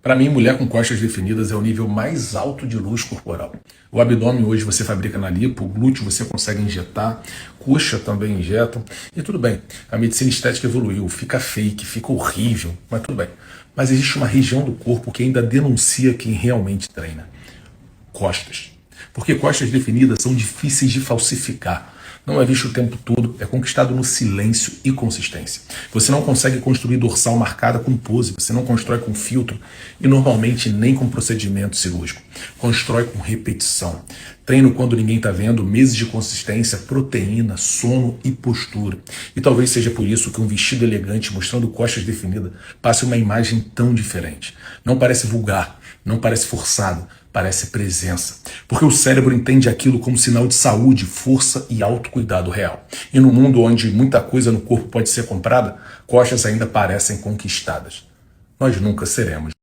Para mim, mulher com costas definidas é o nível mais alto de luz corporal. O abdômen hoje você fabrica na lipo, o glúteo você consegue injetar, coxa também injetam, e tudo bem. A medicina estética evoluiu, fica fake, fica horrível, mas tudo bem. Mas existe uma região do corpo que ainda denuncia quem realmente treina. Costas. Porque costas definidas são difíceis de falsificar. Não é visto o tempo todo, é conquistado no silêncio e consistência. Você não consegue construir dorsal marcada com pose, você não constrói com filtro e normalmente nem com procedimento cirúrgico. Constrói com repetição. Treino quando ninguém está vendo, meses de consistência, proteína, sono e postura. E talvez seja por isso que um vestido elegante mostrando costas definidas passe uma imagem tão diferente. Não parece vulgar, não parece forçado, parece presença. Porque o cérebro entende aquilo como sinal de saúde, força e autocuidado real. E no mundo onde muita coisa no corpo pode ser comprada, costas ainda parecem conquistadas. Nós nunca seremos.